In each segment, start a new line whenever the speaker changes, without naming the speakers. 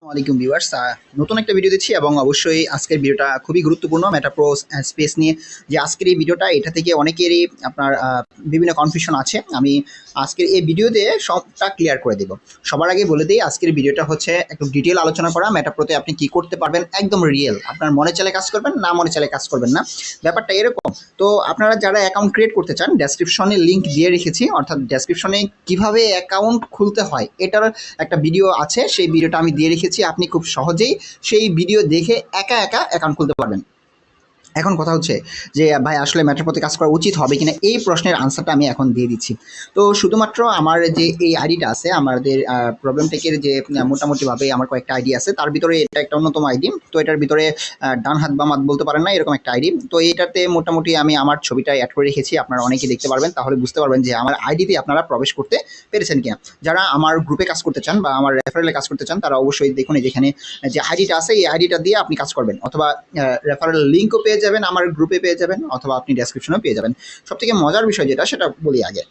আসসালামাইকুম ভিউয়ার্স, নতুন একটা ভিডিও দিচ্ছি এবং অবশ্যই আজকের ভিডিওটা খুবই গুরুত্বপূর্ণ মেটাপ্রো স্পেস নিয়ে। যে আজকের এই ভিডিওটা এটা থেকে অনেকেরই আপনার বিভিন্ন কনফিউশন আছে। আমি আজকের এই ভিডিওতে সবটা ক্লিয়ার করে দেব। সবার আগে বলে দিই, আজকের ভিডিওটা হচ্ছে একটু ডিটেল আলোচনা করা মেটাপ্রোতে আপনি কি করতে পারবেন, একদম রিয়েল। আপনার মনে চাইলে কাজ করবেন, না মনে চাইলে কাজ করবেন না, ব্যাপারটা এরকম। তো আপনারা যারা অ্যাকাউন্ট ক্রিয়েট করতে চান, ডেসক্রিপশনে লিঙ্ক দিয়ে রেখেছি, অর্থাৎ ডেসক্রিপশনে কিভাবে অ্যাকাউন্ট খুলতে হয় এটার একটা ভিডিও আছে, সেই ভিডিওটা আমি দিয়ে রেখেছি। আপনি খুব সহজেই সেই ভিডিও দেখে একা একা অ্যাকাউন্ট খুলতে পারবেন। এখন কথা হচ্ছে যে ভাই আসলে মেটাপ্রোতে কাজ করা উচিত হবে কিনা, এই প্রশ্নের আনসারটা আমি এখন দিয়ে দিচ্ছি। তো শুধুমাত্র আমার যে এই আইডিটা আছে, আমাদের প্রবলেম টেকের যে মোটামুটিভাবে আমার কয়েকটা আইডি আছে, তার ভিতরে এটা একটা অন্যতম আইডি। তো এটার ভিতরে ডান হাত বাম হাত বলতে পারেন না, এরকম একটা আইডি। তো এটাতে মোটামুটি আমি আমার ছবিটা অ্যাড করে রেখেছি, আপনারা অনেকে দেখতে পারবেন, তাহলে বুঝতে পারবেন যে আমার আইডিতে আপনারা প্রবেশ করতে পেরেছেন কিনা। যারা আমার গ্রুপে কাজ করতে চান বা আমার রেফারেলে কাজ করতে চান, তারা অবশ্যই দেখুন যেখানে যে আইডিটা আছে, এই আইডিটা দিয়ে আপনি কাজ করবেন, অথবা রেফারেল লিঙ্কও পেয়ে যাবেন, আমার গ্রুপে পেয়ে যাবেন, অথবা আপনি ডেসক্রিপশনেও পেয়ে যাবেন। সবথেকে মজার বিষয় যেটা, সেটা বলি আগে।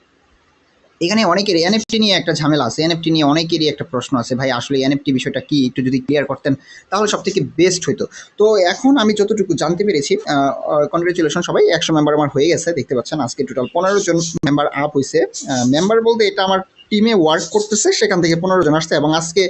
এখানে অনেকেরই এনএফটি নিয়ে একটা ঝামেলা আছে, এনএফটি নিয়ে অনেকেরই একটা প্রশ্ন আছে, ভাই আসলে এনএফটি বিষয়টা কি, একটু যদি ক্লিয়ার করতেন তাহলে সব থেকে বেস্ট হইতো। তো এখন আমি যতটুকু জানতে পেরেছি, কনগ্রেচুলেশন সবাই, 100 মেম্বার আমার হয়ে গেছে, দেখতে পাচ্ছেন আজকে টোটাল 15 জন মেম্বার আপ হয়েছে। মেম্বার বলতে এটা আমার টিমে ওয়ার্ক করতেছে, সেখান থেকে 15 জন আসছে, এবং আজকে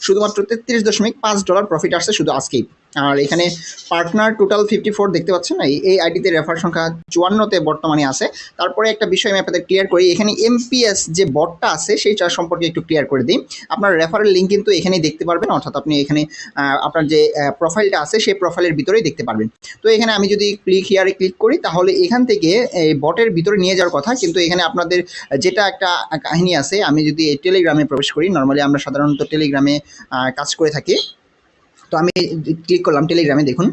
শুধুমাত্র $33.5 প্রফিট আসছে শুধু আজকেই। আর এখানে পার্টনার টোটাল 54 দেখতে পাচ্ছেন। এই আইডিতে রেফার সংখ্যা 54তে বর্তমানে আছে। তারপরে একটা বিষয় আমি আপনাদের ক্লিয়ার করি, এখানে এমপিএস যে বটটা আছে সেই চার সম্পর্কে একটু ক্লিয়ার করে দিই। আপনার রেফারেল লিঙ্ক কিন্তু এখানেই দেখতে পারবেন, অর্থাৎ আপনি এখানে আপনার যে প্রোফাইলটা আছে সেই প্রোফাইলের ভিতরেই দেখতে পারবেন। তো এখানে আমি যদি হিয়ারে ক্লিক করি, তাহলে এখান থেকে এই বটের ভিতরে নিয়ে যাওয়ার কথা, কিন্তু এখানে আপনাদের যেটা একটা কাহিনী আছে, আমি যদি টেলিগ্রামে প্রবেশ করি, নর্মালি আমরা সাধারণত টেলিগ্রামে কাজ করে থাকি। তো আমি ক্লিক করলাম টেলিগ্রামে, দেখুন।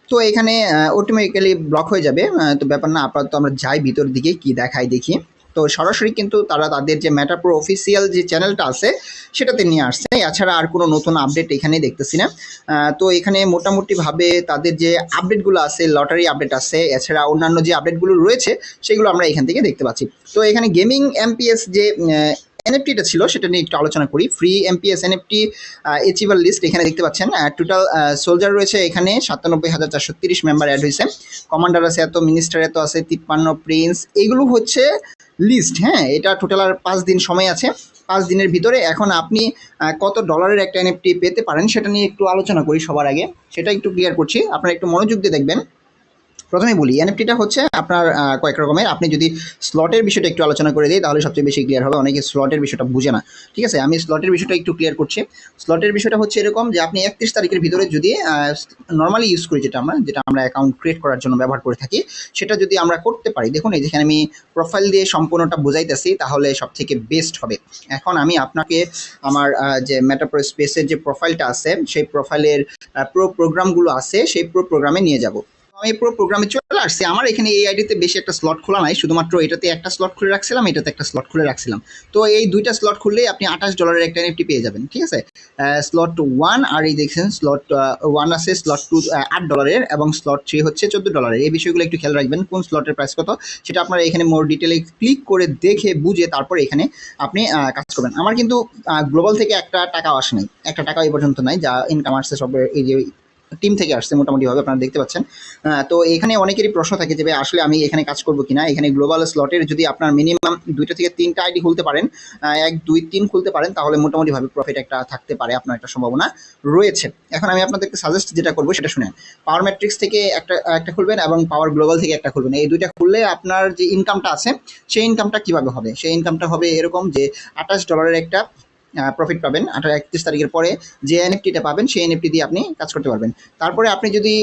তো এখানে অটোমেটিক্যালি ব্লক হয়ে যাবে, তো ব্যাপার না, আপাতত আমরা যাই ভিতর দিকে কি দেখাই দেখি। তো সরাসরি কিন্তু তারা তাদের যে মেটাপ্রো অফিসিয়াল যে চ্যানেলটা আছে সেটাতে নিয়ে আসছে, এছাড়া আর কোনো নতুন আপডেট এখানে দেখতেছি না। তো এখানে মোটামুটিভাবে তাদের যে আপডেটগুলো আছে, লটারি আপডেট আছে, এছাড়া অন্যান্য যে আপডেটগুলো রয়েছে সেগুলো আমরা এখান থেকে দেখতে পাচ্ছি। তো এখানে গেমিং এমপিএস যে এনএফটিটা ছিল সেটা নিয়ে একটু আলোচনা করি। Free MPS NFT achiever list এখানে দেখতে পাচ্ছেন। টোটাল সোলজার রয়েছে এখানে 97,430 মেম্বার অ্যাড হয়েছে। কমান্ডার আছে এত, মিনিস্টার এত আছে 53, প্রিন্স, এগুলো হচ্ছে লিস্ট। হ্যাঁ, এটা টোটাল আর 5 দিন সময় আছে। 5 দিনের ভিতরে এখন আপনি কত ডলারের একটা এনএফটি পেতে পারেন সেটা নিয়ে একটু আলোচনা করি। সবার আগে সেটা একটু ক্লিয়ার করছি, আপনারা একটু মনোযোগ দিয়ে দেখবেন। প্রথমে বলি, এনএফটিটা হচ্ছে আপনার কয়েক রকমের। আপনি যদি স্লটের বিষয়টা একটু আলোচনা করে দিই তাহলে সবচেয়ে বেশি ক্লিয়ার হবে, অনেকে স্লটের বিষয়টা বুঝে না। ঠিক আছে, আমি স্লটের বিষয়টা একটু ক্লিয়ার করছি। স্লটের বিষয়টা হচ্ছে এরকম যে আপনি 31 তারিখের ভিতরে যদি নর্মালি ইউজ করি, যেটা আমরা অ্যাকাউন্ট ক্রিয়েট করার জন্য ব্যবহার করে থাকি, সেটা যদি আমরা করতে পারি, দেখুন এই যেখানে আমি প্রোফাইল দিয়ে সম্পূর্ণটা বোঝাইতেছি, তাহলে সব থেকে বেস্ট হবে। এখন আমি আপনাকে আমার যে মেটাপ্রো স্পেসের যে প্রোফাইলটা আছে, সেই প্রোফাইলের প্রো প্রোগ্রামগুলো আছে, সেই প্রো প্রোগ্রামে নিয়ে যাব। আমি পুরো প্রোগ্রামে চলে আসছি। আমার এখানে এই আইডিতে বেশি একটা স্লট খোলা নাই, শুধুমাত্র এটাতে একটা স্লট খুলে রাখছিলাম, এটাতে একটা স্লট খুলে রাখছিলাম। তো এই দুইটা স্লট খুললেই আপনি $28 একটা এনএফটি পেয়ে যাবেন। ঠিক আছে, স্লট 1 আর এই দেখছেন স্লট 1 আছে, স্লট 2 $8, এবং স্লট 3 হচ্ছে $14। এই বিষয়গুলো একটু খেয়াল রাখবেন, কোন স্লটের প্রাইস কত সেটা আপনারা এখানে মোর ডিটেলে ক্লিক করে দেখে বুঝে তারপর এখানে আপনি কাজ করবেন। আমার কিন্তু গ্লোবাল থেকে একটা টাকাও আসে নাই, একটা টাকা এই পর্যন্ত নাই, যা ইনকাম আসছে সব এই যে টিম থেকে আসছে মোটামুটিভাবে, আপনারা দেখতে পাচ্ছেন। তো এখানে অনেকেরই প্রশ্ন থাকে যে আসলে আমি এখানে কাজ করবো কিনা। এখানে গ্লোবাল স্লটের যদি আপনার মিনিমাম 2টা থেকে 3টা আইডি খুলতে পারেন, 1 2 3 খুলতে পারেন, তাহলে মোটামুটিভাবে প্রফিট একটা থাকতে পারে, আপনার একটা সম্ভাবনা রয়েছে। এখন আমি আপনাদেরকে সাজেস্ট যেটা করবো সেটা শুনেন। পাওয়ার ম্যাট্রিক্স থেকে একটা খুলবেন, এবং পাওয়ার গ্লোবাল থেকে একটা খুলবেন। এই দুইটা খুললে আপনার যে ইনকামটা আছে সেই ইনকামটা কীভাবে হবে, সেই ইনকামটা হবে এরকম যে $28 একটা প্রফিট পাবেন। 31 তারিখের পরে যে এনএফটিটা পাবেন সেই এনএফটি দিয়ে আপনি কাজ করতে পারবেন। তারপরে আপনি যদি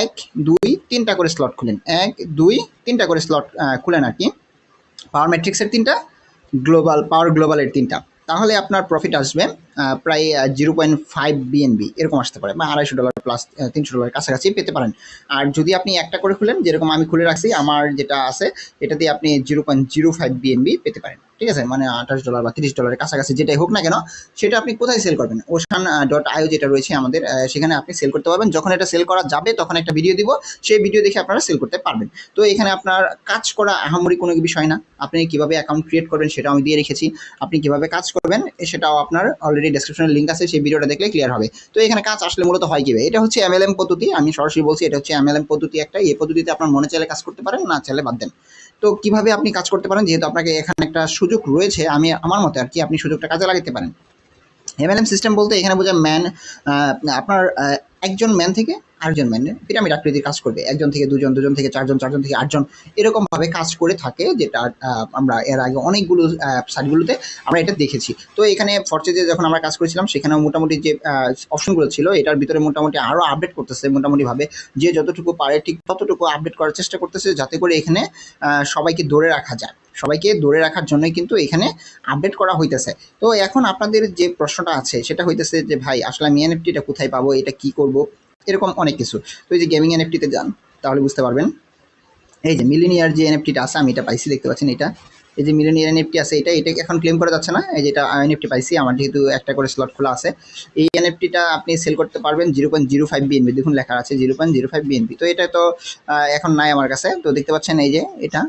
1 2 3টা করে স্লট খুলেন, 1 2 3টা করে স্লট খুলেন আর কি, পাওয়ার ম্যাট্রিক্সের 3টা, পাওয়ার গ্লোবালের 3টা, তাহলে আপনার প্রফিট আসবে প্রায় 0.5 বিএনবি এরকম আসতে পারে, বা $250 প্লাস $300 কাছাকাছি পেতে পারেন। আর যদি আপনি একটা করে খুলেন, যেরকম আমি খুলে রাখছি, আমার যেটা আছে এটা দিয়ে আপনি 0.05 বিএনবি পেতে পারেন। ঠিক আছে, মানে $28 বা $30 কাছাকাছি যেটাই হোক না কেন, সেটা আপনি কোথায় সেল করবেন? ocean.io যেটা রয়েছে আমাদের, সেখানে আপনি সেল করতে পারবেন। যখন এটা সেল করা যাবে তখন একটা ভিডিও দিব, সেই ভিডিও দেখে আপনারা সেল করতে পারবেন। তো এখানে আপনার কাজ করা আহামরি কোনো বিষয় না। আপনি কিভাবে অ্যাকাউন্ট ক্রিয়েট করবেন সেটাও আমি দিয়ে রেখেছি। আপনি কিভাবে কাজ করবেন সেটাও আপনার অলরেডি ডেসক্রিপশনে লিঙ্ক আছে, সেই ভিডিওটা দেখলে ক্লিয়ার হবে। তো এখানে কাজ আসলে মূলত হয় কিভাবে? এটা হচ্ছে MLM পদ্ধতি। আমি সরাসরি বলছি, এটা হচ্ছে MLM পদ্ধতি একটা। এই পদ্ধতিতে আপনার মনে চাইলে কাজ করতে পারেন, না চাইলে বাদ দেন। তো কিভাবে আপনি কাজ করতে পারেন, যেহেতু আপনাকে এখানে একটা সুযোগ রয়েছে, আমি আমার মতে আর কি আপনি সুযোগটা কাজে লাগাতে পারেন। MLM সিস্টেম বলতে এখানে বোঝা ম্যান, আপনার একজন ম্যান থেকে আরেকজন ম্যানের পিরামিড আকৃতির কাজ করবে। একজন থেকে দুজন, দুজন থেকে চারজন, চারজন থেকে আটজন, এরকমভাবে কাজ করে থাকে, যেটা আমরা এর আগে অনেকগুলো সাইটগুলোতে আমরা এটা দেখেছি। তো এখানে ফরচেজে যখন আমরা কাজ করেছিলাম, সেখানেও মোটামুটি যে অপশনগুলো ছিল, এটার ভিতরে মোটামুটি আরও আপডেট করতেছে মোটামুটিভাবে, যে যতটুকু পারে ঠিক ততটুকু আপডেট করার চেষ্টা করতেছে, যাতে করে এখানে সবাইকে ধরে রাখা যায়। সবাইকে ধরে রাখার জন্যই কিন্তু এখানে আপডেট করা হইতেছে। তো এখন আপনাদের যে প্রশ্নটা আছে সেটা হইতেছে যে ভাই আসলে আমি এনএফটিটা কোথায় পাবো, এটা কি করব, এরকম অনেক কিছু। তো এই যে গেমিং এনএফটিতে যান, তাহলে বুঝতে পারবেন। এই যে মিলিনিয়ার যে এনএফটিটা আছে, আমি এটা পাইছি, দেখতে পাচ্ছেন এটা। এই যে মিলিনিয়ার এনএফটি আছে, এটা এখন ক্লেম করা যাচ্ছে না। এই যে এটা এনএফটি পাইছি, আমার যেহেতু একটা করে স্লট খোলা আছে। এই এনএফটিটা আপনি সেল করতে পারবেন 0.05 বিএনপি, দেখুন লেখা আছে 0.05 বিএনপি। তো এটা তো এখন নাই আমার কাছে। তো দেখতে পাচ্ছেন এই যে এটা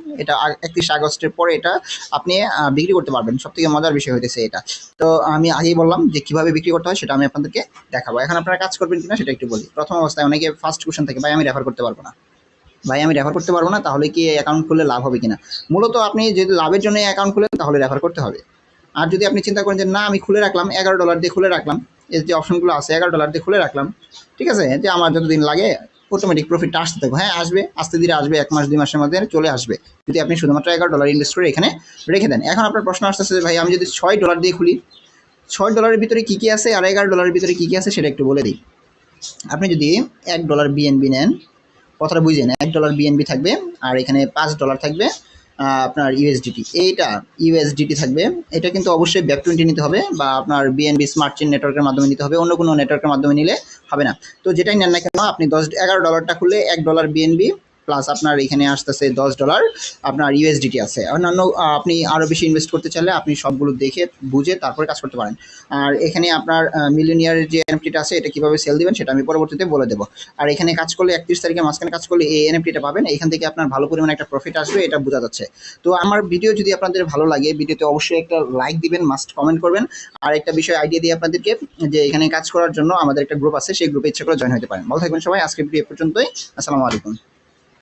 31 আগস্টের পরে এটা আপনি বিক্রি করতে পারবেন। সবথেকে মজার বিষয় হইতেছে এটা। তো আমি আগেই বললাম যে কিভাবে বিক্রি করতে হয় সেটা আমি আপনাদেরকে দেখাবো। এখন আপনারা কাজ করবেন কিনা সেটা একটু বলি। প্রথম অবস্থায় অনেকে ফার্স্ট কোশ্চেন থেকে, ভাই আমি রেফার করতে পারবো না, ভাই আমি রেফার করতে পারবো না, তাহলে কি অ্যাকাউন্ট খুললে লাভ হবে কিনা? মূলত আপনি যদি লাভের জন্য অ্যাকাউন্ট খুলেন তাহলে রেফার করতে হবে। আর যদি আপনি চিন্তা করেন যে না আমি খুলে রাখলাম, $11 দিয়ে খুলে রাখলাম, এর যে অপশনগুলো আছে $11 দিয়ে খুলে রাখলাম, ঠিক আছে, যে আমার যতদিন লাগে অটোমেটিক প্রফিটটা আসতে থাকবে। হ্যাঁ আসবে, আস্তে ধীরে আসবে, 1 মাস 2 মাসের মধ্যে চলে আসবে, যদি আপনি শুধুমাত্র $11 ইনভেস্ট করে এখানে রেখে দেন। এখন আপনার প্রশ্ন আসতেছে যে ভাই আমি যদি $6 দিয়ে খুলি, $6 ভিতরে কী কী আছে আর $11 ভিতরে কী কী আছে সেটা একটু বলে দিই। আপনি যদি $1 বিএনবি নেন, কথাটা বুঝেন, $1 বিএনবি থাকবে, আর এখানে $5 থাকবে আপনার ইউএসডিটি। এইটা ইউএসডিটি থাকবে। এটা কিন্তু অবশ্যই BEP20 নিতে হবে, বা আপনার বিএনবি স্মার্ট চেইন নেটওয়ার্কের মাধ্যমে নিতে হবে, অন্য কোনো নেটওয়ার্কের মাধ্যমে নিলে হবে না। তো যেটাই নেন না কেন, আপনি $11টা খুললে $1 বিএনবি প্লাস আপনার এখানে আসতেছে $10 আপনার ইউএসডিটি আছে। অন্যান্য আপনি আরও বেশি ইনভেস্ট করতে চাইলে আপনি সবগুলো দেখে বুঝে তারপরে কাজ করতে পারেন। আর এখানে আপনার মিলিনিয়ারের যে এনএফটিটা আছে, এটা কীভাবে সেল দিবেন সেটা আমি পরবর্তীতে বলে দেবো। আর এখানে কাজ করলে 31 তারিখের মাঝখানে কাজ করলে এই এনএফটিটা পাবেন, এখান থেকে আপনার ভালো পরিমাণে একটা প্রফিট আসবে, এটা বোঝা যাচ্ছে। তো আমার ভিডিও যদি আপনাদের ভালো লাগে, ভিডিওতে অবশ্যই একটা লাইক দিবেন, মাস্ট কমেন্ট করবেন। আর একটা বিষয় আইডিয়া দিই আপনাদেরকে, যে এখানে কাজ করার জন্য আমাদের একটা গ্রুপ আছে, সেই গ্রুপে ইচ্ছা করে জয়েন হতে পারেন। ভালো থাকবেন সবাই, আজকের ভিডিও এ পর্যন্তই। আসসালামু আলাইকুম।